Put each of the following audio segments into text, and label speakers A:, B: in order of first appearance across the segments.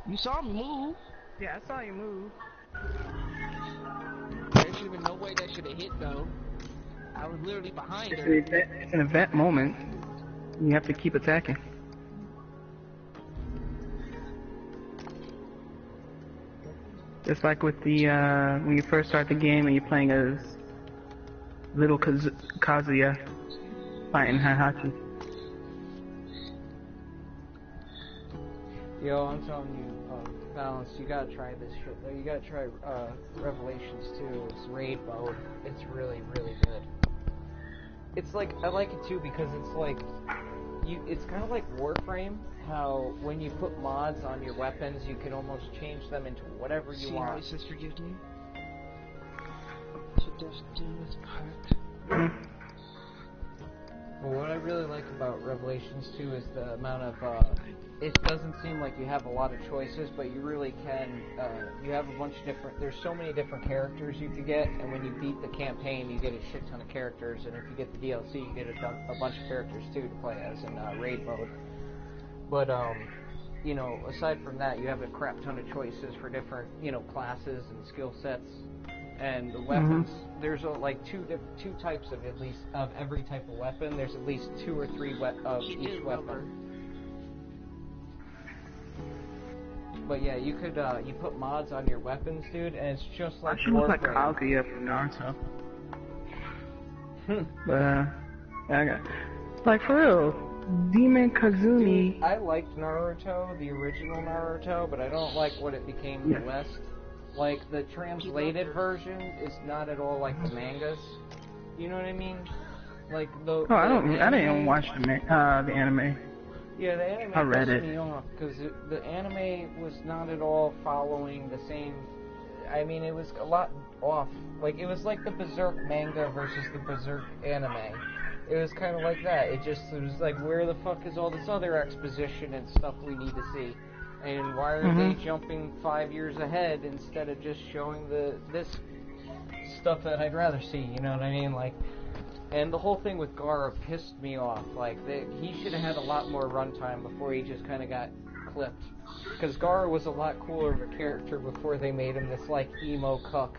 A: You saw me move.
B: Yeah, I saw you move.
A: There should have been no way that should have hit though. I was literally behind her.
B: It's an event moment. You have to keep attacking. Just like with the when you first start the game and you're playing as little Kazuya fighting Heihachi.
C: Yo, I'm telling you, Balance, you gotta try this shit. You gotta try Revelations 2. It's raid mode. It's really, really good. It's like, I like it too because it's like, it's kind of like Warframe, how when you put mods on your weapons, you can almost change them into whatever you want.
A: See how he says forgive me? Should just do his part.
C: Well, what I really like about Revelations 2 is the amount of, it doesn't seem like you have a lot of choices, but you really can, you have a bunch of different, there's so many different characters you could get, and when you beat the campaign, you get a shit ton of characters, and if you get the DLC, you get a bunch of characters too to play as in raid mode. But, you know, aside from that, you have a crap ton of choices for different, you know, classes and skill sets. And the weapons, there's like two types of at least of every type of weapon. There's at least 2 or 3 of each weapon. But yeah, you could you put mods on your weapons, dude, and it's just like
B: She looks like Kaguya from Naruto. But I got like for real, Demon Kazumi.
C: Dude, I liked Naruto, the original Naruto, but I don't like what it became in the West. Like, the translated version is not at all like the mangas. You know what I mean? Like,
B: I didn't even watch the anime.
C: Yeah, the anime
B: I read
C: pissed
B: it.
C: me off, because the anime was not at all following the same... I mean, it was a lot off. Like, it was like the Berserk manga versus the Berserk anime. It was kind of like that. It was like, where the fuck is all this other exposition and stuff we need to see? And why are they jumping 5 years ahead instead of just showing this stuff that I'd rather see, you know what I mean? Like, and the whole thing with Gaara pissed me off. Like, he should have had a lot more runtime before he just kind of got clipped. Because Gaara was a lot cooler of a character before they made him this, like, emo cuck,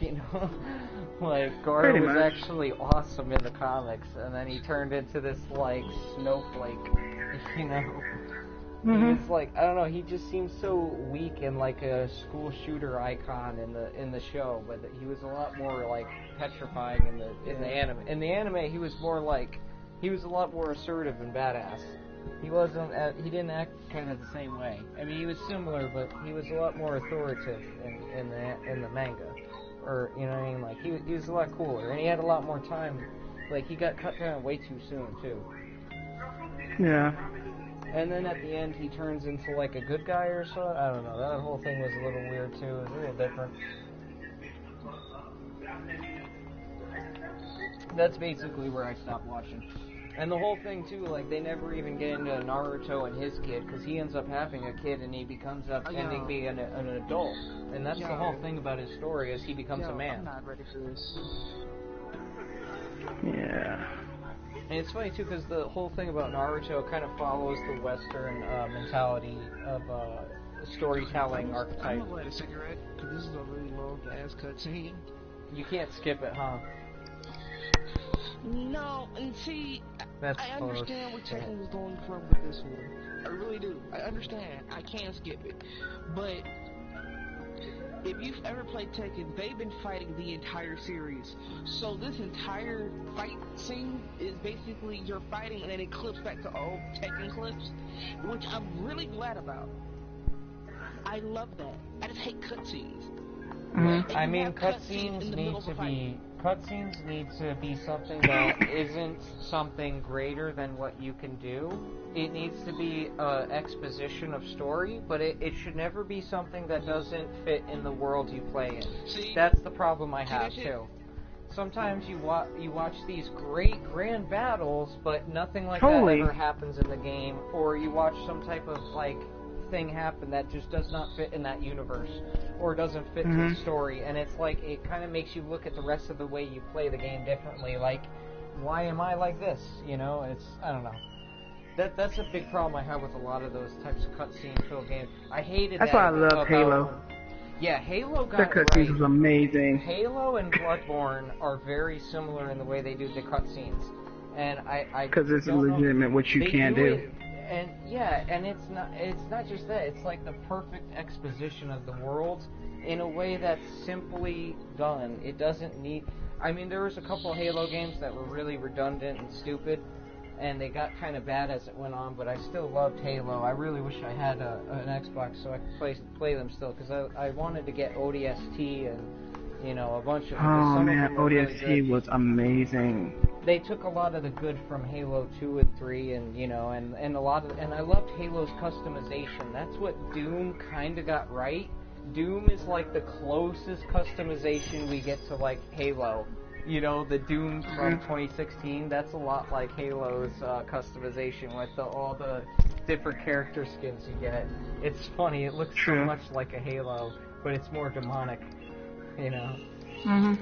C: you know? Like, Gaara was actually awesome in the comics, and then he turned into this, like, snowflake, you know? He was like, I don't know, he just seemed so weak and like a school shooter icon in the show, but he was a lot more like petrifying in the anime. In the anime, he was more like, he was a lot more assertive and badass. He didn't act kind of the same way. I mean, he was similar, but he was a lot more authoritative in the manga, or you know what I mean? Like he was a lot cooler, and he had a lot more time. Like he got cut down way too soon too.
B: Yeah.
C: And then at the end, he turns into, like, a good guy or so. I don't know. That whole thing was a little weird, too. It was a little different. That's basically where I stopped watching. And the whole thing, too, like, they never even get into Naruto and his kid, because he ends up having a kid, and he becomes up ending being an adult. And that's the whole thing about his story, is he becomes a man.
A: I'm not ready for this.
B: Yeah.
C: And it's funny, too, because the whole thing about Naruto kind of follows the Western mentality of storytelling archetype.
A: I'm gonna light a cigarette, because this is a really long-ass cutscene.
C: You can't skip it, huh?
A: No, and see, I understand where Tekken was going from with this one. I really do. I understand. I can't skip it. But if you've ever played Tekken, they've been fighting the entire series. So this entire fight scene is basically you're fighting and then it clips back to old Tekken clips, which I'm really glad about. I love that. I just hate cutscenes.
C: I mean, cutscenes need to be something that isn't something greater than what you can do. It needs to be exposition of story, but it should never be something that doesn't fit in the world you play in.
A: See?
C: That's the problem I have too. Sometimes you watch these great grand battles, but nothing like that ever happens in the game, or you watch some type of like thing happen that just does not fit in that universe, or doesn't fit to the story, and it's like, it kind of makes you look at the rest of the way you play the game differently, like, why am I like this, you know, I don't know. That's a big problem I have with a lot of those types of cutscene-filled games. I hated
B: That's
C: that
B: why I love Halo.
C: Yeah, Halo
B: The
C: got it
B: cutscenes
C: right.
B: was amazing.
C: Halo and Bloodborne are very similar in the way they do the cutscenes, and I
B: because it's
C: don't
B: legitimate
C: know.
B: what you
C: They
B: can do.
C: it, and yeah, and it's not just that. It's like the perfect exposition of the world in a way that's simply done. It doesn't need. I mean, there was a couple of Halo games that were really redundant and stupid, and they got kind of bad as it went on, but I still loved Halo. I really wish I had an Xbox so I could play them still, because I wanted to get ODST and, you know, a bunch of them.
B: Oh
C: Some
B: man,
C: of them were
B: ODST
C: really good.
B: was amazing.
C: They took a lot of the good from Halo 2 and 3, and, you know, and a lot of, and I loved Halo's customization. That's what Doom kind of got right. Doom is like the closest customization we get to, like, Halo. You know, the Doom from 2016, that's a lot like Halo's customization with all the different character skins you get. It's funny, it looks so much like a Halo, but it's more demonic, you know?
B: Mhm.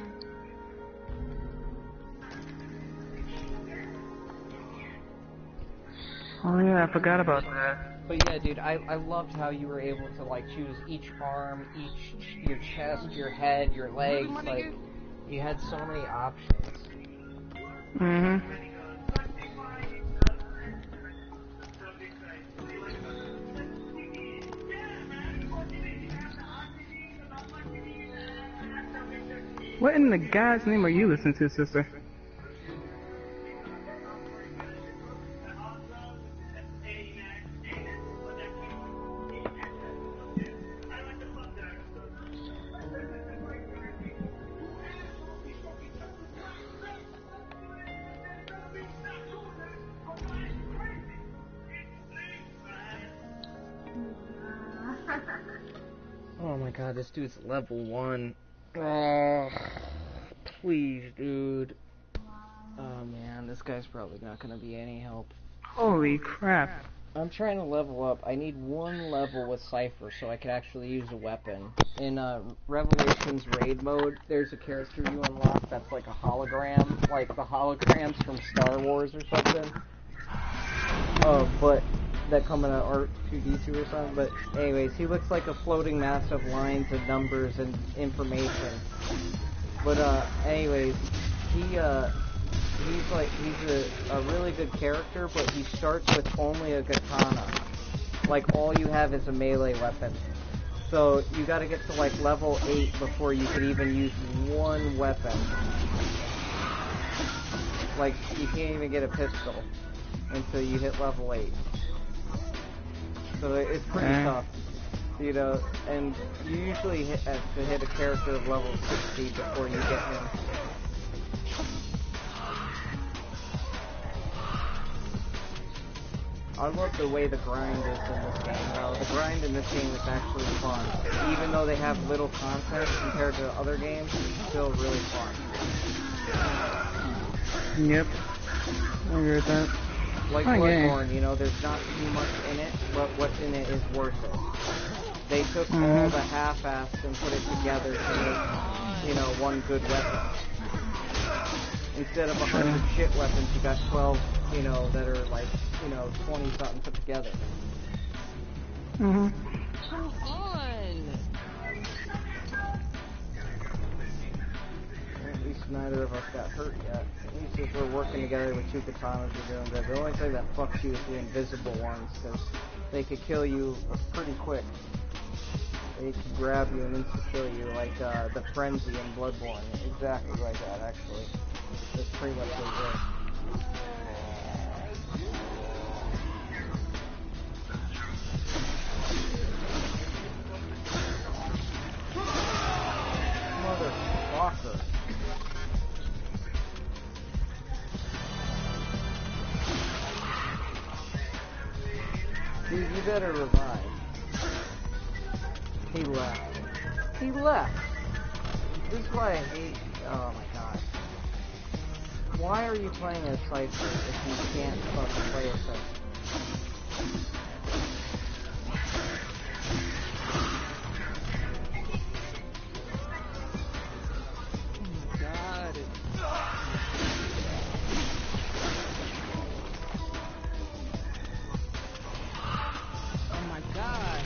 B: Oh yeah, I forgot about that.
C: But yeah, dude, I loved how you were able to, like, choose each arm, your chest, your head, your legs, like, you had so many options.
B: Mhm. What in the God's name are you listening to, sister?
C: Oh my god, this dude's level 1. Oh, please, dude. Oh man, this guy's probably not gonna be any help.
B: Holy crap.
C: I'm trying to level up. I need one level with Cypher so I can actually use a weapon. In Revelations raid mode, there's a character you unlock that's like a hologram, like the holograms from Star Wars or something. But that come in a R2D2 or something. But anyways, he looks like a floating mass of lines and numbers and information. But anyways, he's a really good character, but he starts with only a katana. Like, all you have is a melee weapon. So you gotta get to like level 8 before you could even use one weapon. Like, you can't even get a pistol until you hit level 8. So it's pretty tough, you know, and you usually have to hit a character of level 60 before you get him. I love the way the grind is in this game, though. The grind in this game is actually fun. Even though they have little content compared to other games, it's still really fun.
B: Yep. I agree with that.
C: Like Bloodborne, you know, there's not too much in it, but what's in it is worth it. They took all the half-assed and put it together to make, you know, one good weapon. Instead of 100 shit weapons, you got 12, you know, that are like, you know, 20-something put together.
A: Come on!
C: At least neither of us got hurt yet. At least if we're working together with 2 katanas, we're doing good. The only thing that fucks you is the invisible ones, because they could kill you pretty quick. They could grab you and insta-kill you, like the Frenzy in Bloodborne. Exactly like that, actually. That's pretty much what it is. Motherfucker. Dude, you better revive. He left. He left. This is why I hate... Oh my god. Why are you playing as Cypher if you can't fucking play as Cypher?
A: God. God.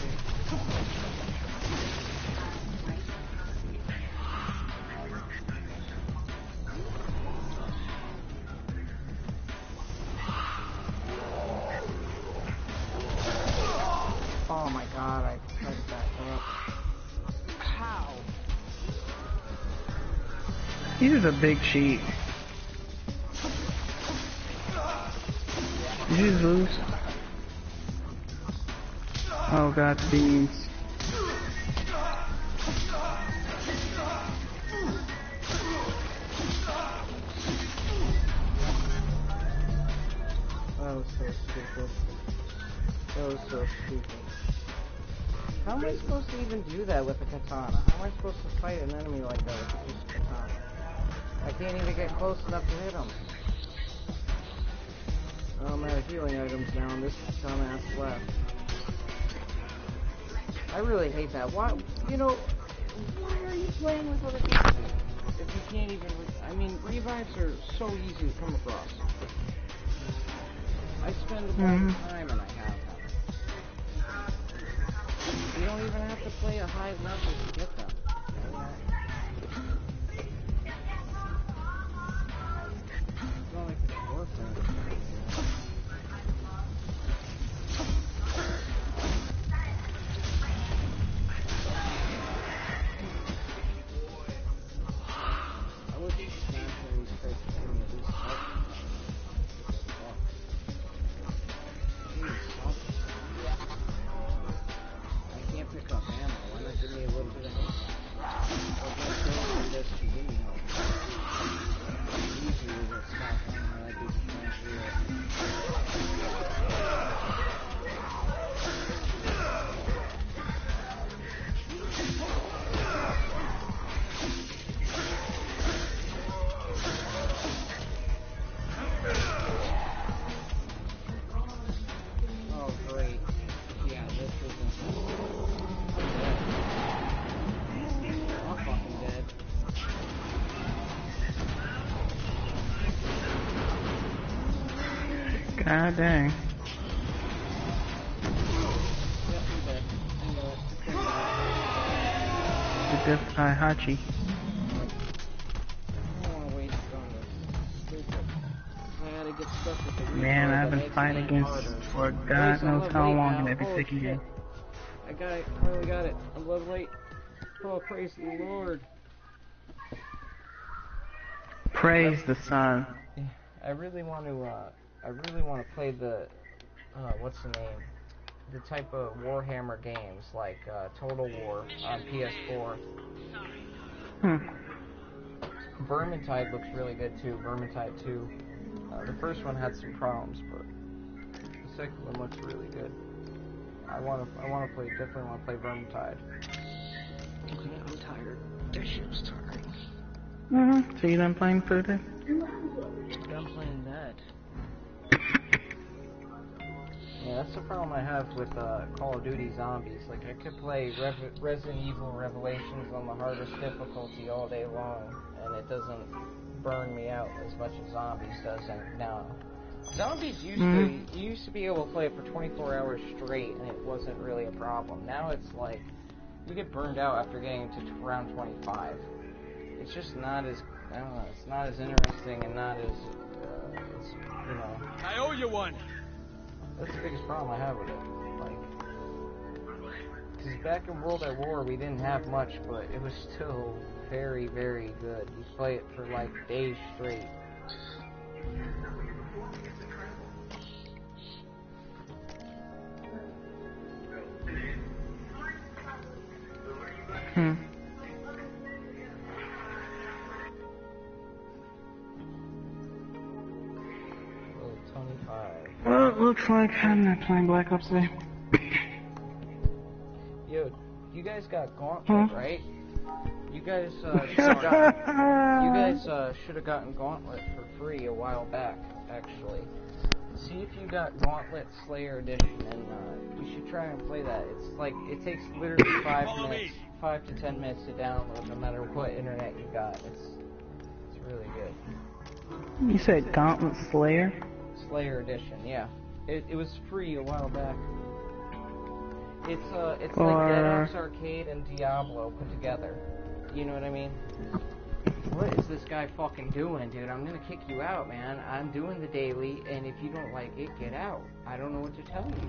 C: Oh my god, I tried to back up.
A: How?
B: He was a big cheat. Did you just lose? Oh god, beans.
C: That was so stupid. That was so stupid. How am I supposed to even do that with a katana? How am I supposed to fight an enemy like that with just a katana? I can't even get close enough to hit him. Oh, I'm out of healing items now, and this dumbass left. I really hate that. Why, you know, why are you playing with other people if you can't even, I mean, revives are so easy to come across. I spend a lot of time and I have them. You don't even have to play a high level to get them. It's not like it's worth it. I wish these crates would give me at least help. I can't pick up ammo. Why not give me a little bit of help? This to give me help. Usually with a stock ammo, I do just transfer it. Oh, great. Yeah, this isn't... I'm fucking dead.
B: God dang.
C: Yep, I'm dead.
B: The death by Hachi.
C: I don't want to waste on this. Stupid. I gotta get stuck with the
B: Man,
C: retard
B: I've
C: that
B: been
C: makes
B: fighting
C: it
B: against
C: harder.
B: for
C: At
B: God
C: least I'm
B: knows
C: level
B: how
C: 8
B: long
C: now.
B: in every
C: Holy
B: second
C: shit.
B: game.
C: I got it. Finally got it. I'm level 8. Oh, praise the Lord.
B: Praise the sun.
C: I really want to play the, what's the name? The type of Warhammer games, like, Total War on PS4. Vermintide looks really good too, Vermintide 2. The first one had some problems, but the second one looks really good. definitely want to play Vermintide.
A: Okay, I'm tired. That shit was tiring.
B: So you done playing for today?
A: I'm playing that.
C: Yeah, that's the problem I have with Call of Duty Zombies. Like, I could play Resident Evil Revelations on the hardest difficulty all day long, and it doesn't burn me out as much as Zombies doesn't now. Zombies you used to be able to play it for 24 hours straight, and it wasn't really a problem. Now it's like, you get burned out after getting to round 25. It's just not as, I don't know, it's not as interesting and not as, it's, you know.
D: I owe you one!
C: That's the biggest problem I have with it. Like, because back in World at War, we didn't have much, but it was still very, very good. You play it for, like, days straight.
B: Well, it looks like I'm not playing Black Ops today.
C: Yo, you guys got Gauntlet, right? You guys should have gotten Gauntlet for free a while back, actually. See if you got Gauntlet Slayer Edition, and you should try and play that. It's like, it takes literally 5 to 10 minutes to download, no matter what internet you got. It's really good.
B: You said Gauntlet Slayer?
C: Slayer Edition, yeah. It was free a while back. It's like Dead Ops Arcade and Diablo put together. You know what I mean? What is this guy fucking doing, dude? I'm gonna kick you out, man. I'm doing the daily, and if you don't like it, get out. I don't know what to tell you.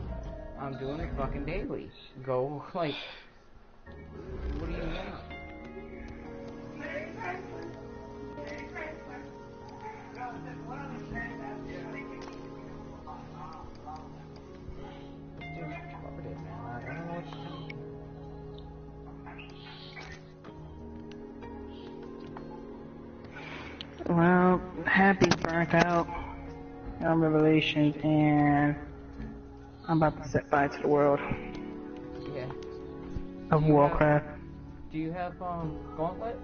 C: I'm doing the fucking daily. Go, like... What do you want?
B: Well, happy burnt out on Revelations, and I'm about to set fire to the world.
C: Yeah.
B: Of Warcraft.
C: Do you have Gauntlet?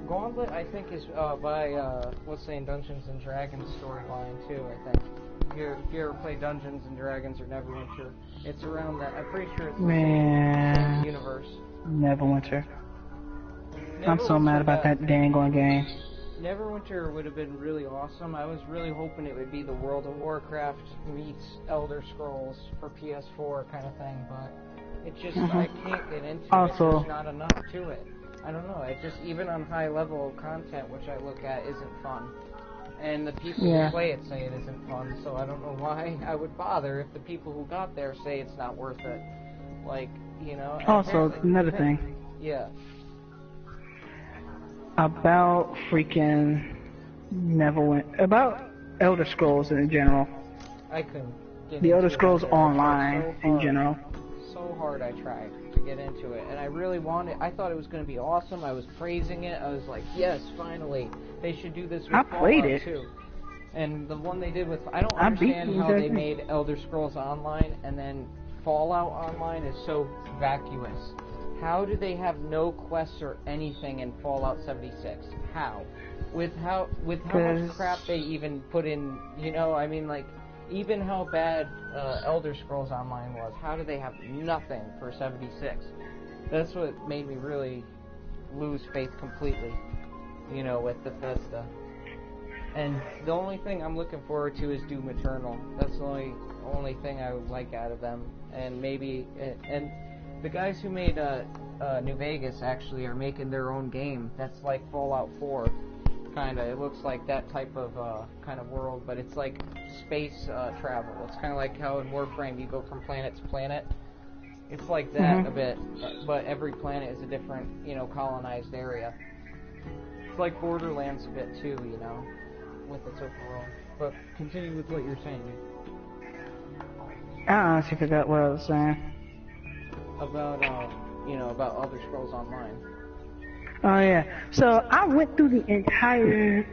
C: Gauntlet, I think, is by let's say in Dungeons and Dragons storyline too. I think. If you ever play Dungeons and Dragons or Neverwinter, it's around that. I'm pretty sure it's the same universe.
B: Neverwinter. I'm so mad about that dangling game.
C: Neverwinter would have been really awesome. I was really hoping it would be the World of Warcraft meets Elder Scrolls for PS4 kind of thing, but it just, I can't get into it. There's not enough to it. I don't know, it just, even on high level content, which I look at, isn't fun. And the people who play it say it isn't fun, so I don't know why I would bother if the people who got there say it's not worth it. Like, you know.
B: Also, another thing.
C: Yeah.
B: About freaking about Elder Scrolls in general.
C: I couldn't get
B: the
C: into
B: Elder Scrolls Online
C: so
B: in general.
C: So hard I tried to get into it, and I really wanted. I thought it was going to be awesome. I was praising it. I was like, yes, finally, they should do this with Fallout too. And the one they did with, I don't understand how they made Elder Scrolls Online and then Fallout Online is so vacuous. How do they have no quests or anything in Fallout 76? How? With how much crap they even put in, you know, I mean, like, even how bad Elder Scrolls Online was, how do they have nothing for 76? That's what made me really lose faith completely, you know, with Bethesda. And the only thing I'm looking forward to is Doom Eternal. That's the only thing I would like out of them. And maybe, and the guys who made New Vegas actually are making their own game. That's like Fallout 4, kinda. It looks like that type of kind of world, but it's like space travel. It's kind of like how in Warframe you go from planet to planet. It's like that a bit, but every planet is a different, you know, colonized area. It's like Borderlands a bit too, you know, with its open world. But continue with what you're saying, dude.
B: I honestly forgot what I was saying.
C: About, you know, about Elder Scrolls Online.
B: Oh yeah. So I went through the entire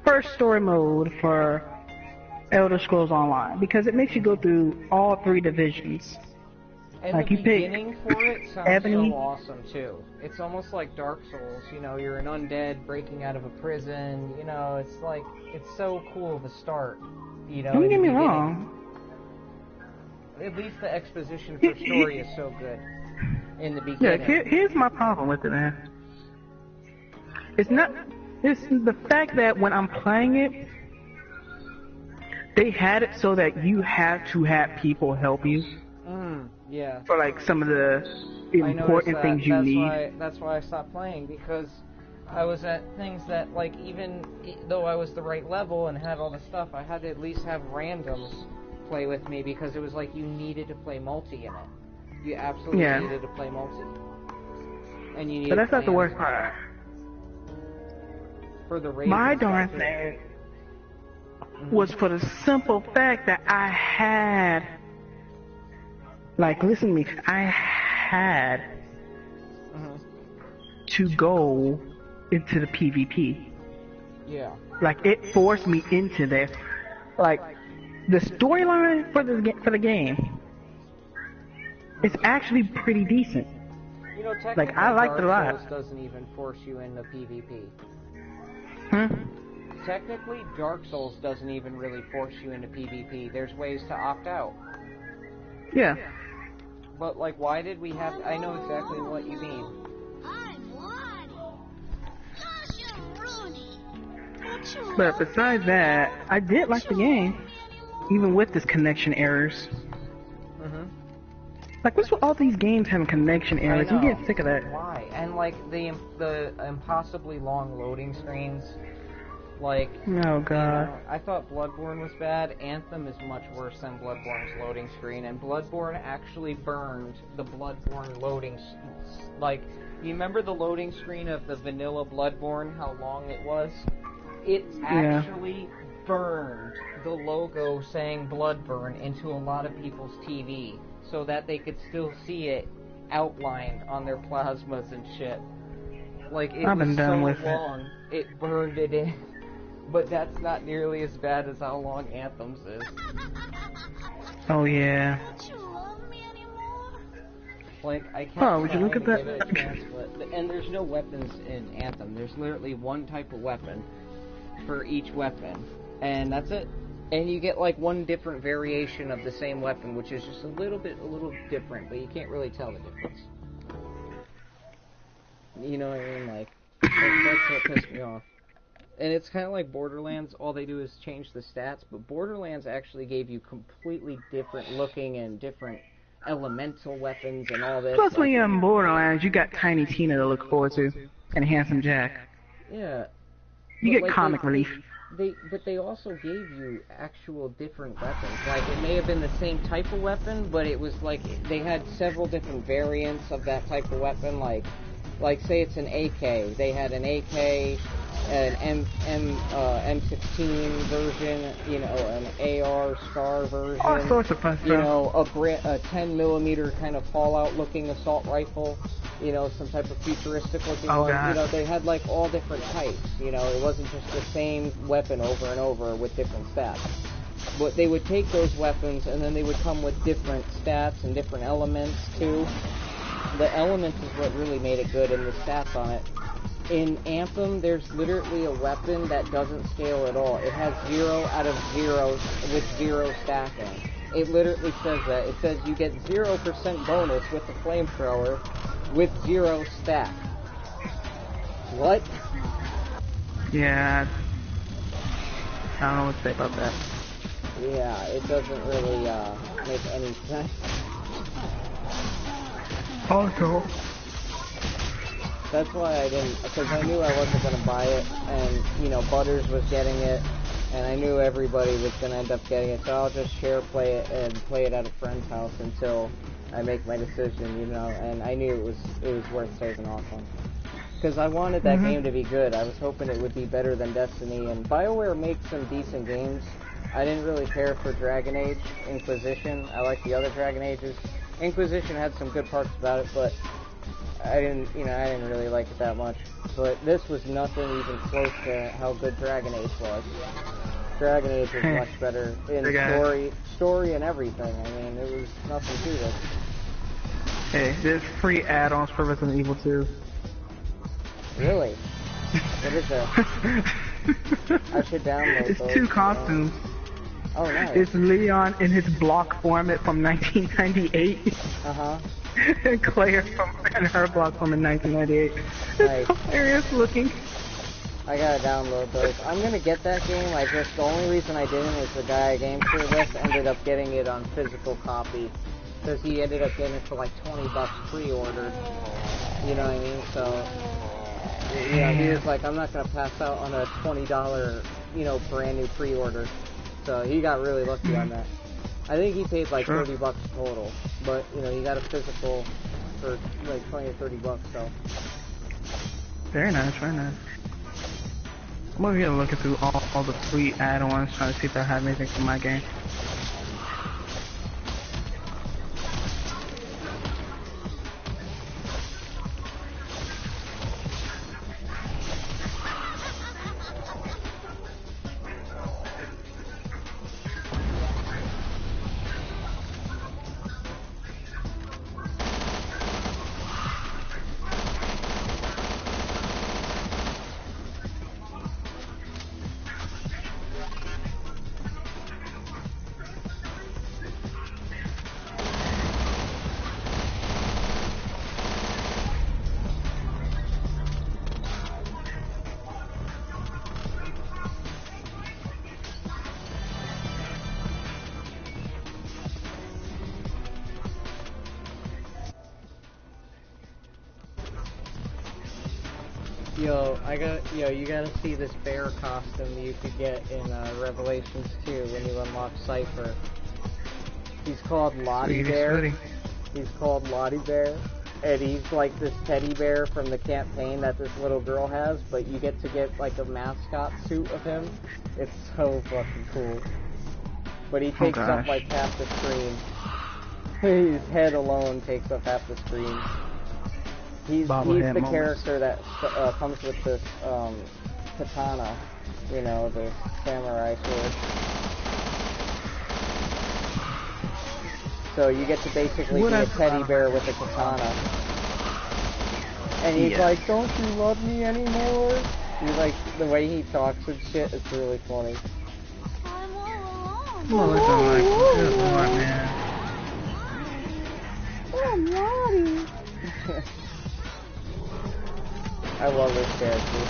B: first story mode for Elder Scrolls Online because it makes you go through all 3 divisions.
C: And
B: like
C: the
B: you
C: beginning
B: pick
C: for it sounds
B: Ebony.
C: so awesome too. It's almost like Dark Souls, you know, you're an undead breaking out of a prison, you know, it's like, it's so cool to start, you know.
B: Don't get me wrong.
C: At least the exposition for story is so good in the beginning.
B: Yeah, here's my problem with it, man. It's the fact that when I'm playing it, they had it so that you have to have people help you.
C: Yeah.
B: For like some of the important things you need.
C: That's why I stopped playing, because I was at things that, like, even though I was the right level and had all the stuff, I had to at least have randoms play with me, because it was like you needed to play multi in it. You absolutely needed to play multi. And you needed
B: But that's not the worst part.
C: For the raid.
B: My darn thing was for the simple fact that I had, like, listen to me, I had to go into the PvP.
C: Yeah.
B: Like, it forced me into this. Like, the storyline for the game is actually pretty decent.
C: You know, technically,
B: like, I liked it a lot.
C: Dark Souls doesn't even force you into PvP. Technically, Dark Souls doesn't even really force you into PvP. There's ways to opt out.
B: Yeah.
C: But, like, why did we have to... I know exactly what you mean.
B: But besides that, I did like the game, even with this connection errors. Like, what's with all these games having connection errors? I'm getting sick of that.
C: Why? And like the impossibly long loading screens. Like,
B: oh god,
C: you know, I thought Bloodborne was bad. Anthem is much worse than Bloodborne's loading screen, and Bloodborne actually burned the Bloodborne loading. Like, you remember the loading screen of the vanilla Bloodborne? How long it was? It actually burned the logo saying Bloodborne into a lot of people's TV, so that they could still see it outlined on their plasmas and shit. Like, it was so long, it burned it in. But that's not nearly as bad as how long Anthem's is.
B: Oh yeah.
C: Like, I can't
B: would you look at
C: give it a chance, and there's no weapons in Anthem. There's literally one type of weapon for each weapon, and that's it. And you get like one different variation of the same weapon, which is just a little different, but you can't really tell the difference. You know what I mean? Like, that's what pissed me off. And it's kind of like Borderlands. All they do is change the stats, but Borderlands actually gave you completely different looking and different elemental weapons and all this.
B: Plus, when you're in Borderlands, you got Tiny Tina to look forward to, and Handsome Jack.
C: Yeah.
B: You get comic relief.
C: But they also gave you actual different weapons. Like, it may have been the same type of weapon, but it was like they had several different variants of that type of weapon. Like say it's an AK. They had an AK, an M16 version, you know, an AR Scar version.
B: All sorts of fun stuff.
C: You know, a 10mm kind of Fallout-looking assault rifle. You know, some type of futuristic-looking one.
B: God.
C: You know, they had like all different types. You know, it wasn't just the same weapon over and over with different stats. But they would take those weapons and then they would come with different stats and different elements too. The elements is what really made it good, and the stats on it. In Anthem, there's literally a weapon that doesn't scale at all. It has 0 out of 0 with 0 stacking. It literally says that. It says you get 0% bonus with the flamethrower with 0 stack. What?
B: Yeah. I don't know what to say about that.
C: Yeah, it doesn't really make any sense.
B: Also,
C: that's why I didn't, because I knew I wasn't going to buy it, and, you know, Butters was getting it, and I knew everybody was going to end up getting it, so I'll just play it at a friend's house until I make my decision, you know, and I knew it was worth saving off on. Because I wanted that game to be good. I was hoping it would be better than Destiny, and BioWare makes some decent games. I didn't really care for Dragon Age Inquisition. I like the other Dragon Ages. Inquisition had some good parts about it, but I didn't really like it that much. But this was nothing even close to how good Dragon Age was. Dragon Age was much better in story and everything. I mean, it was nothing to this.
B: Hey, there's free add-ons for Resident Evil 2.
C: Really? What is that? I should download those.
B: It's 2 costumes.
C: Oh, nice.
B: It's Leon in his block format from 1998.
C: Uh-huh.
B: And Claire in her block form in 1998.
C: Nice.
B: It's hilarious looking.
C: I gotta download those. I'm gonna get that game. The only reason I didn't is the guy I gamed for this ended up getting it on physical copy. Because he ended up getting it for like $20 pre-ordered. You know what I mean? So, you know, he was like, I'm not gonna pass out on a $20, you know, brand new pre-order. So he got really lucky on that. I think he paid like $30 total, but you know he got a physical for like $20 or $30. So
B: very nice, very nice. I'm over here looking through all the free add-ons, trying to see if I have anything for my game.
C: you gotta see this bear costume you could get in Revelations 2 when you unlock Cypher. He's called Lottie Bear. He's called Lottie Bear, and he's like this teddy bear from the campaign that this little girl has, but you get to get like a mascot suit of him. It's so fucking cool. But he takes up like half the screen. His head alone takes up half the screen. He's the character that comes with this katana, you know, the samurai sword. So you get to basically be a teddy bear with a katana. And he's like, don't you love me anymore? He's like, the way he talks and shit, it's really funny.
B: Oh, like, good lord, man.
C: Oh, Lottie. I love this character.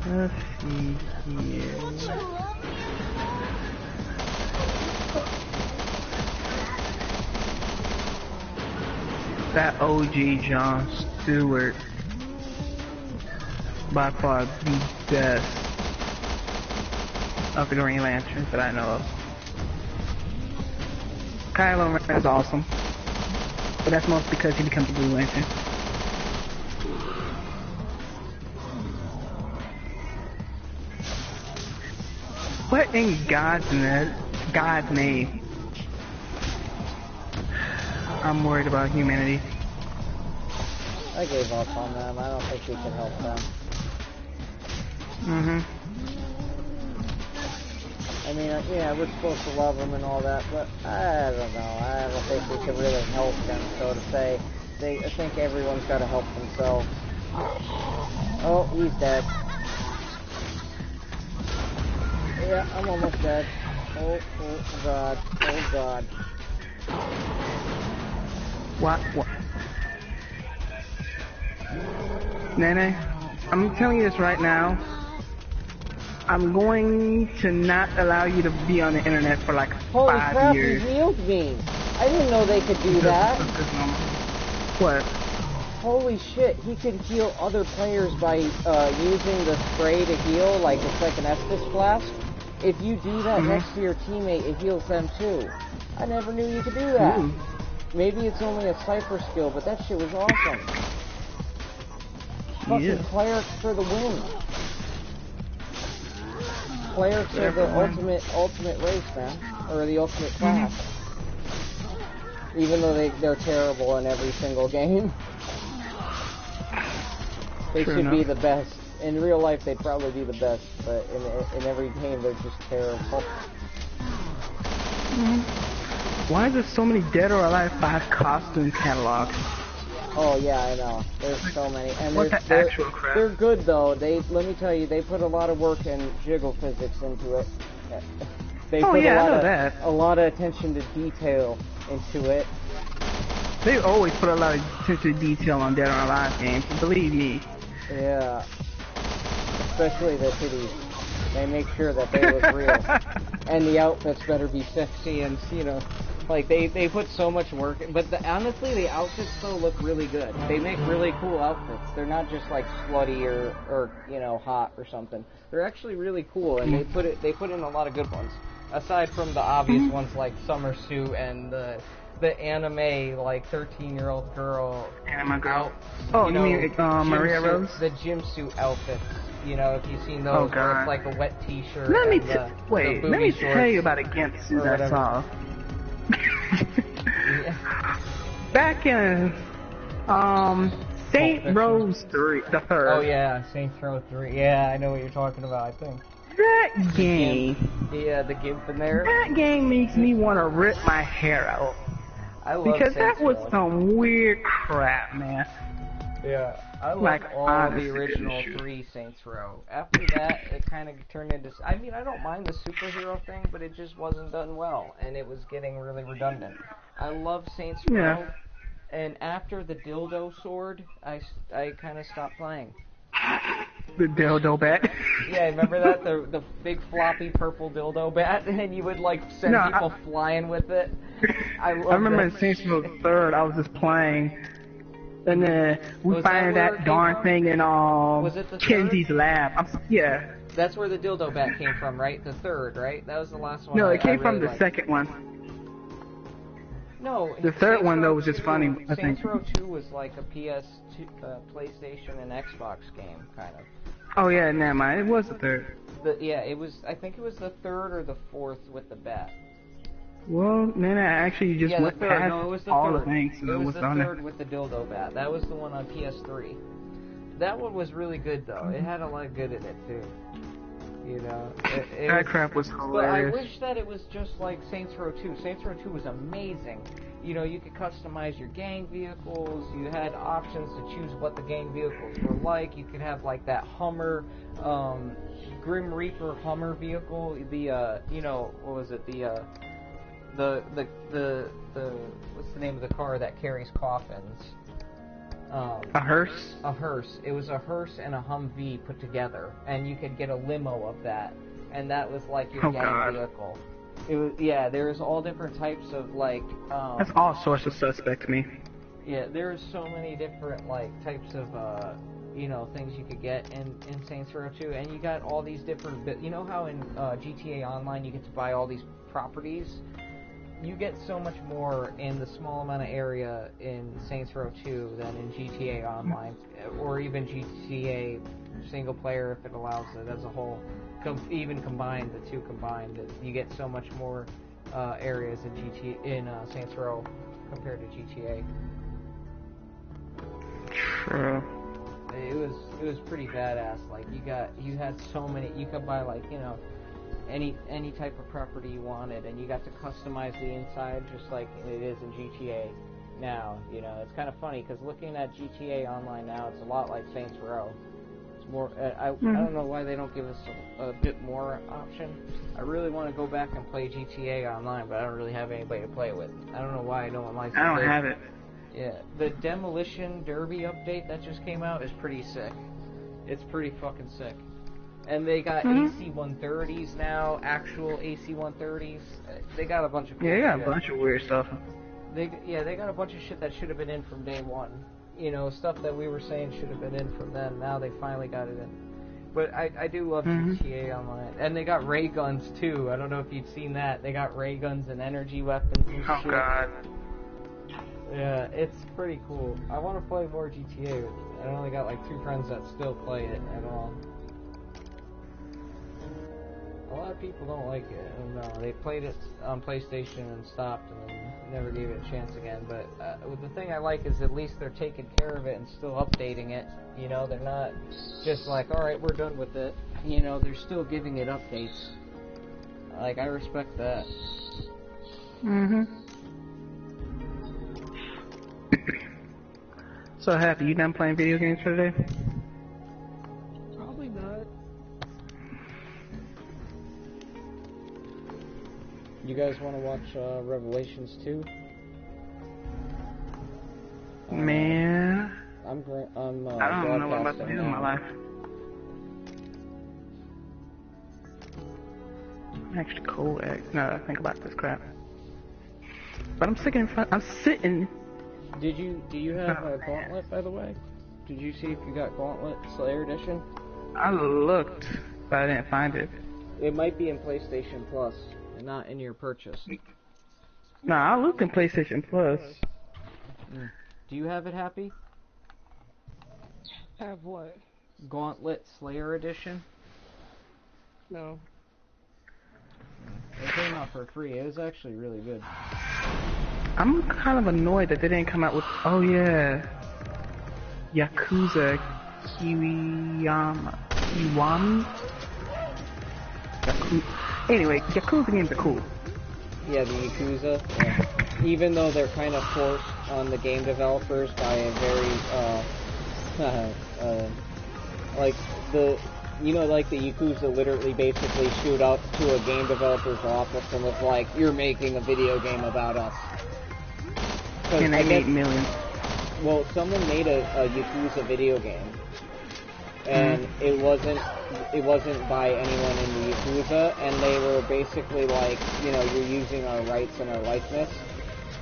B: Let's see here. That OG John Stewart, by far the best of the Green Lanterns that I know of. Kylo Ren is awesome, but that's mostly because he becomes a Blue Lantern. What in God's name? I'm worried about humanity.
C: I gave up on them. I don't think we can help them. I mean, yeah, we're supposed to love them and all that, but I don't know. I don't think we can really help them, so to say. I think everyone's got to help themselves. Oh, he's dead. Yeah, I'm almost dead. Oh God. Oh God.
B: What? Nene, I'm telling you this right now. I'm going to not allow you to be on the internet for like 5 years.
C: Holy crap, he healed me! I didn't know they could do that.
B: What?
C: Holy shit, he could heal other players by using the spray to heal, like it's like an Estus flask. If you do that next to your teammate, it heals them too. I never knew you could do that. Maybe it's only a Cypher skill, but that shit was awesome. Fucking clerics for the win. Clerics are the ultimate race, man. Or the ultimate class. Even though they're terrible in every single game. They should be the best. In real life, they'd probably be the best, but in every game, they're just terrible.
B: Why is there so many Dead or Alive 5 costume catalogs?
C: Oh yeah, I know. There's so many, and they're good though. Let me tell you, they put a lot of work and jiggle physics into it. They put a lot of attention to detail into it.
B: They always put a lot of attention to detail on Dead or Alive games. Believe me.
C: Yeah. Especially the titties. They make sure that they look real. And the outfits better be sexy and, you know, like they put so much work in. But honestly, the outfits still look really good. They make really cool outfits. They're not just like slutty or you know, hot or something. They're actually really cool, and they put in a lot of good ones. Aside from the obvious ones like Summer Suit and the anime, like, 13-year-old girl.
B: Anime girl? Oh, you mean Maria Rose?
C: The gym suit outfits. You know, if you've seen those, where it's like a wet t-shirt.
B: Let me tell you about a GIMP suit I saw. Back in Saint Rose 3, the third.
C: Oh yeah, Saints Row 3. Yeah, I know what you're talking about, I think.
B: That game.
C: Yeah, the GIMP in there.
B: That game makes me want to rip my hair out.
C: I love
B: because
C: Saints
B: that was
C: Row.
B: some weird crap, man.
C: Yeah, I love all the original 3 Saints Row. After that, it kind of turned into... I mean, I don't mind the superhero thing, but it just wasn't done well, and it was getting really redundant. I love Saints Row, and after the dildo sword, I kind of stopped playing.
B: The dildo bat?
C: Yeah, remember that? The big floppy purple dildo bat, and you would, like, send people flying with it? I remember
B: in Saints Row 3rd, I was just playing, And then we find that darn thing in
C: Was it the
B: Kenzie's lab. Yeah.
C: That's where the dildo bat came from, right? The third, right? That was the last one.
B: No, it came from
C: really
B: the second one.
C: No,
B: the third one though was just funny. I think.
C: Saints Row 2 was like a PS2, PlayStation and Xbox game, kind of.
B: Oh yeah, never mind. It was the third.
C: Yeah, it was. I think it was the third or the fourth with the bat.
B: Well, then I actually just went past all the things. So
C: it was the third with the dildo bat. That was the one on PS3. That one was really good though. It had a lot of good in it too. You know,
B: that crap was hilarious.
C: But I wish that it was just like Saints Row 2. Saints Row 2 was amazing. You know, you could customize your gang vehicles. You had options to choose what the gang vehicles were like. You could have like that Hummer, Grim Reaper Hummer vehicle. The you know, what was it? The what's the name of the car that carries coffins?
B: A hearse?
C: A hearse. It was a hearse and a Humvee put together, and you could get a limo of that, and that was like your gang vehicle. It was, yeah, there's all different types of like.
B: That's all sorts of suspect to me.
C: Yeah, there's so many different like types of you know, things you could get in Saints Row 2, and you got all these different. You know how in GTA Online you get to buy all these properties. You get so much more in the small amount of area in Saints Row 2 than in GTA Online, or even GTA single player if it allows it as a whole. Even combined, the two combined, you get so much more areas in Saints Row compared to GTA.
B: True.
C: It was pretty badass. Like you had so many. You could buy like, you know, any type of property you wanted, and you got to customize the inside just like it is in GTA now. You know, it's kind of funny because looking at GTA Online now, it's a lot like Saints Row. It's more. I don't know why they don't give us a bit more option. I really want to go back and play GTA Online, but I don't really have anybody to play with. I don't know why no one likes it.
B: I don't have it.
C: Yeah, the Demolition Derby update that just came out is pretty sick. It's pretty fucking sick. And they got AC-130s now, actual AC-130s. They got a bunch of cool
B: shit.
C: Yeah,
B: a bunch of weird stuff.
C: They got a bunch of shit that should have been in from day one. You know, stuff that we were saying should have been in from then. Now they finally got it in. But I do love GTA Online. And they got ray guns, too. I don't know if you've seen that. They got ray guns and energy weapons and shit.
B: Oh, God.
C: Yeah, it's pretty cool. I want to play more GTA. I only got like 2 friends that still play it at all. A lot of people don't like it. I don't know. They played it on PlayStation and stopped and then never gave it a chance again. But the thing I like is at least they're taking care of it and still updating it. You know, they're not just like, alright, we're done with it. You know, they're still giving it updates. Like, I respect that.
B: So, Happy, you done playing video games for today?
A: Probably not.
C: You guys want to watch Revelations 2?
B: Man,
C: I'm
B: I don't know what I'm about to do in my life. Actually, cool. Now that I think about this crap, but I'm sitting.
C: Do you have a Gauntlet, by the way? Did you see if you got Gauntlet Slayer Edition?
B: I looked, but I didn't find it.
C: It might be in PlayStation Plus, and not in your purchase.
B: Nah, I looked in PlayStation Plus.
C: Do you have it, Happy?
A: Have what?
C: Gauntlet Slayer Edition?
A: No.
C: It came out for free. It was actually really good.
B: I'm kind of annoyed that they didn't come out with. Oh yeah, Yakuza Kiwami. Anyway, Yakuza games are cool.
C: Yeah, the Yakuza. Yeah. Even though they're kind of forced on the game developers by a very like the. You know, like the Yakuza literally basically showed up to a game developer's office and was like, "You're making a video game about us."
B: And they made millions.
C: Well, someone made a Yakuza video game, and it wasn't by anyone in the Yakuza, and they were basically like, you know, you're using our rights and our likeness,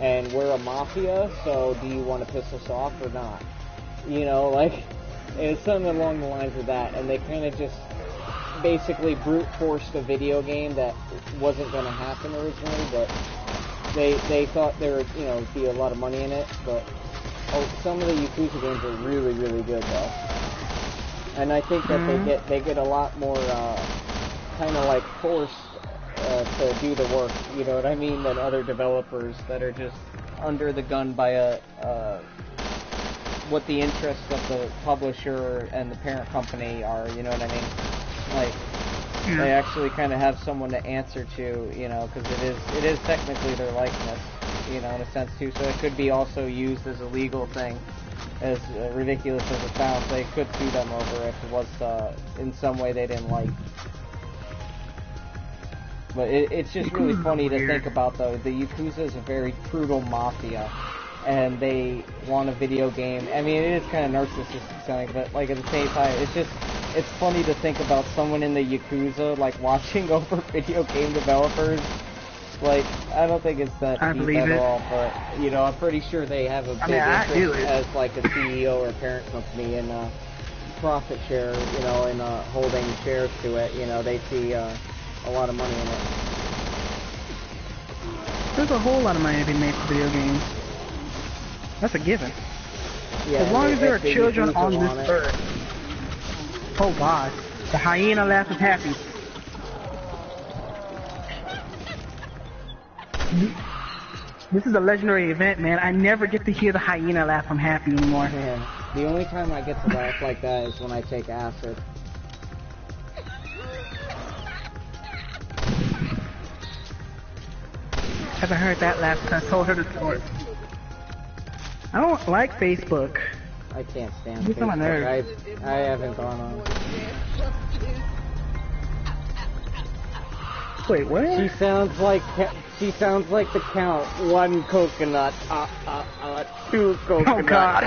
C: and we're a mafia, so do you want to piss us off or not? You know, like, it's something along the lines of that, and they kind of just basically brute forced a video game that wasn't going to happen originally, but they thought there would, you know, be a lot of money in it, but some of the Yakuza games are really, really good, though. And I think that they get a lot more, kind of like forced to do the work, you know what I mean, than other developers that are just under the gun by what the interests of the publisher and the parent company are, you know what I mean? Like, they actually kind of have someone to answer to, you know, because it is technically their likeness, you know, in a sense too, so it could be also used as a legal thing, as ridiculous as it sounds. They could sue them over if it was in some way they didn't like. But it's just really funny to think about, though. The Yakuza is a very brutal mafia, and they want a video game. I mean, it is kind of narcissistic sounding, but, like, at the same time, it's funny to think about someone in the Yakuza, like, watching over video game developers. Like, I don't think it's that deep at all, but, you know, I'm pretty sure they have a big interest as, like, a CEO or a parent company in profit share, you know, and holding shares to it. You know, they see a lot of money in it.
B: There's a whole lot of money to be made for video games. That's a given.
C: Yeah,
B: as long as there are children on this earth. Oh god, the hyena laugh is happy. This is a legendary event, man. I never get to hear the hyena laugh I'm happy anymore.
C: Yeah, the only time I get to laugh like that is when I take acid.
B: I haven't heard that last time I told her the story. I don't like Facebook.
C: I can't stand Facebook. I haven't gone on.
B: Wait, what?
C: She sounds like the Count. 1 coconut. 2 coconut.
B: Oh god.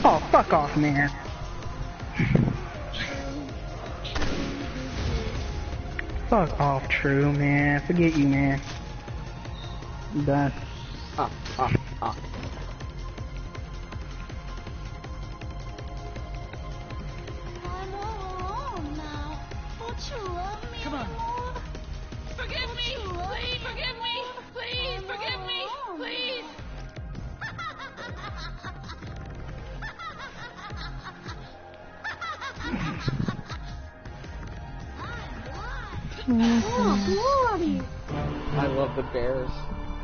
B: Oh, fuck off, man. Fuck off, True, man. Forget you, man. I'm done.
A: Come on. Forgive me! Please forgive me! Please forgive me! Please!
C: I love the bears.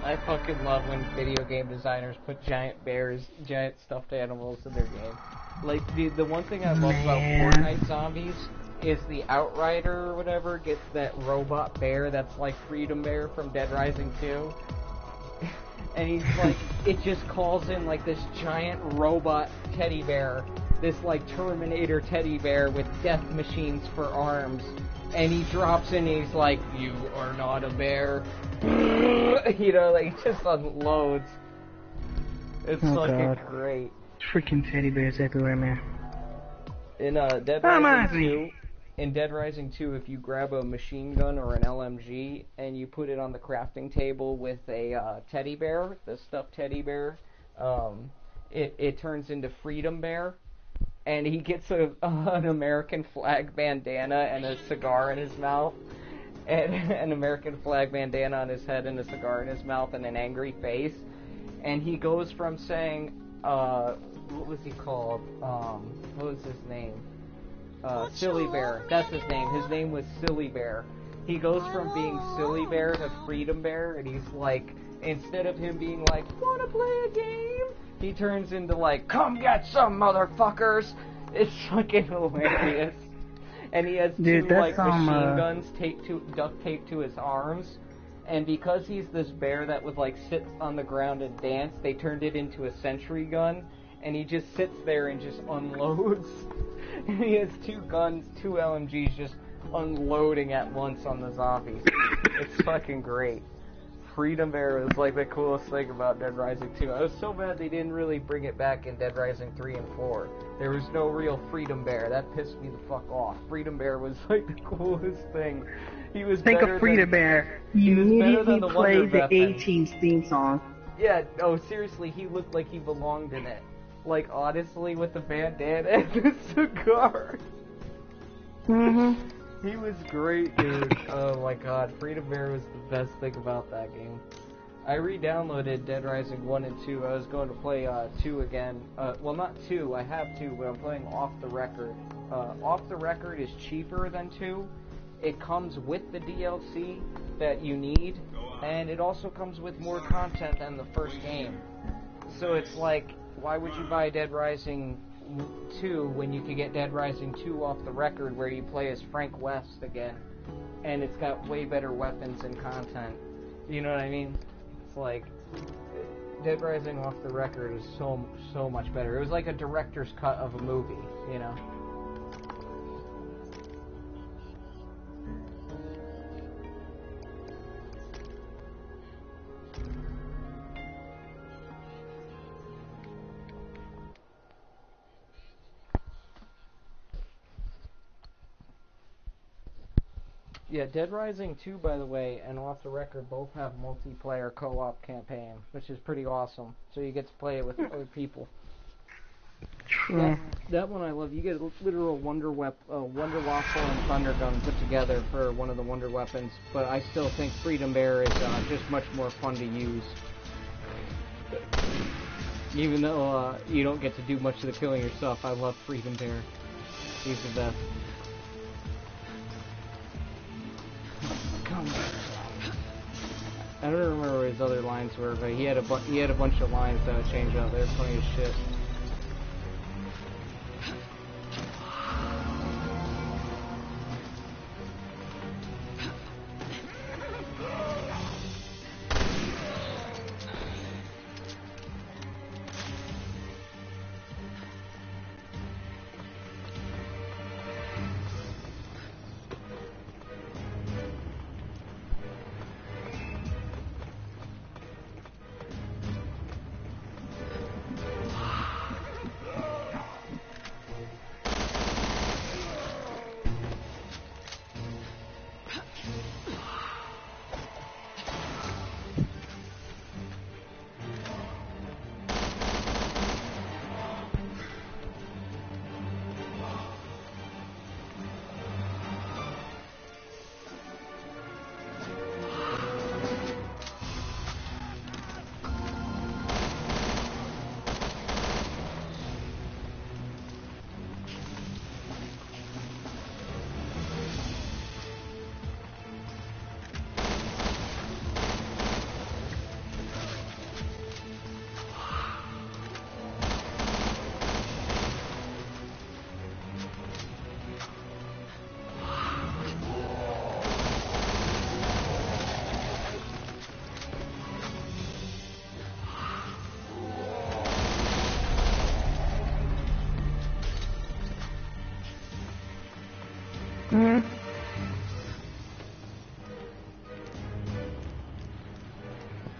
C: I fucking love when video game designers put giant bears, giant stuffed animals in their game. Like, the one thing I love about Fortnite Zombies is the Outrider or whatever gets that robot bear that's like Freedom Bear from Dead Rising 2. And he's like, it just calls in like this giant robot teddy bear, this like Terminator teddy bear with death machines for arms. And he drops in and he's like, you are not a bear. You know, like, he just unloads. It's fucking great.
B: Freaking teddy bears everywhere, man.
C: In Dead Rising 2, if you grab a machine gun or an LMG and you put it on the crafting table with a teddy bear, the stuffed teddy bear, it turns into Freedom Bear. And he gets an American flag bandana and a cigar in his mouth, and an American flag bandana on his head and a cigar in his mouth and an angry face. And he goes from saying, what was he called? What was his name? Silly Bear. That's his name. His name was Silly Bear. He goes from being Silly Bear to Freedom Bear, and he's like, instead of him being like, wanna play a game? He turns into like, come get some motherfuckers! It's fucking hilarious. And he has two like machine guns duct taped to his arms. And because he's this bear that would like sit on the ground and dance, they turned it into a sentry gun. And he just sits there and just unloads. And he has 2 guns, 2 LMGs just unloading at once on the zombies. It's fucking great. Freedom Bear was like the coolest thing about Dead Rising 2. I was so mad they didn't really bring it back in Dead Rising 3 and 4. There was no real Freedom Bear. That pissed me the fuck off. Freedom Bear was like the coolest thing. He was
B: Think
C: better
B: of Freedom Bear. You immediately played the A-Team's theme song.
C: Yeah, no, seriously, he looked like he belonged in it. Like, honestly, with the bandana and the cigar. He was great, dude. Oh my god, Freedom Bear was the best thing about that game. I re-downloaded Dead Rising 1 and 2. I was going to play 2 again. Well, not 2, I have 2, but I'm playing Off the Record. Off the Record is cheaper than 2. It comes with the DLC that you need, and it also comes with more content than the first game. So it's like, why would you buy Dead Rising 2 when you could get Dead Rising 2 Off the Record, where you play as Frank West again, and it's got way better weapons and content. You know what I mean? It's like, Dead Rising Off the Record is so much better. It was like a director's cut of a movie, you know? Yeah, Dead Rising 2, by the way, and Off the Record both have multiplayer co-op campaign, which is pretty awesome. So you get to play it with other people. That one I love. You get a literal Wonder Waffle and Thunder Gun put together for one of the Wonder Weapons, but I still think Freedom Bear is just much more fun to use. Even though you don't get to do much of the killing yourself, I love Freedom Bear. He's the best. I don't remember what his other lines were, but he had a bunch of lines that would change up. They were funny as shit.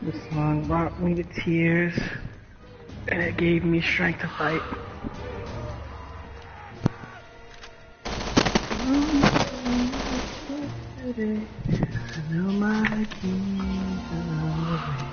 B: This song brought me to tears, and it gave me strength to fight. I know my king's away.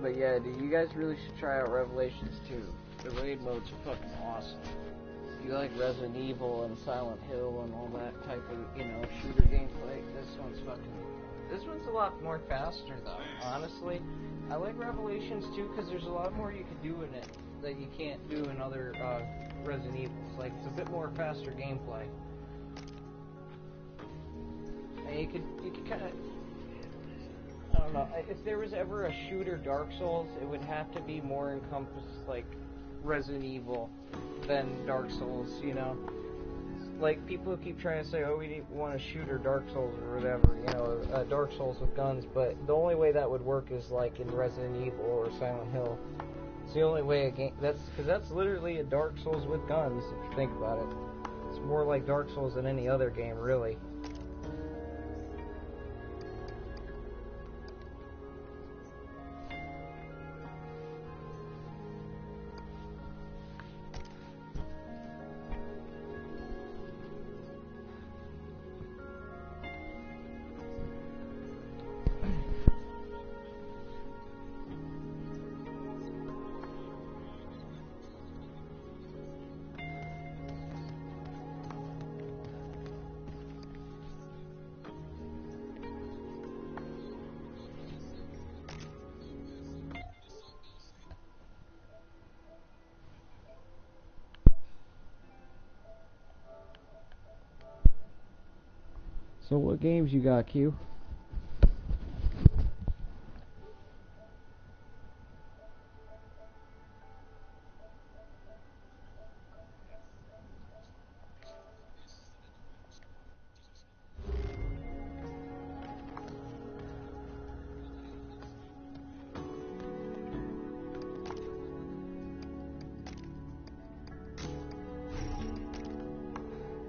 C: But yeah, dude, you guys really should try out Revelations 2. The raid modes are fucking awesome. If you like Resident Evil and Silent Hill and all that type of, shooter gameplay, this one's a lot more faster though, honestly. I like Revelations 2 because there's a lot more you can do in it that you can't do in other Resident Evils. Like, it's a bit more faster gameplay. And you could kind of, I don't know, if there was ever a shooter Dark Souls, it would have to be more encompassed, like, Resident Evil than Dark Souls, Like, people who keep trying to say, oh, we want a shooter Dark Souls or whatever, Dark Souls with guns, but the only way that would work is, like, in Resident Evil or Silent Hill. It's the only way a game, because that's literally a Dark Souls with guns, if you think about it. It's more like Dark Souls than any other game, really. So what games you got, Q?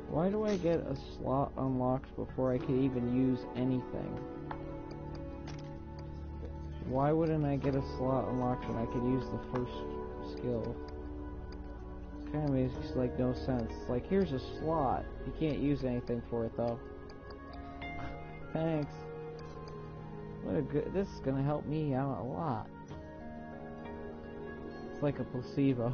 C: Why do I get a slot unlocked before I can even use anything? Why wouldn't I get a slot unlocked when I could use the first skill? It kind of makes like no sense. Like, here's a slot. You can't use anything for it though. Thanks. This is gonna help me out a lot. It's like a placebo.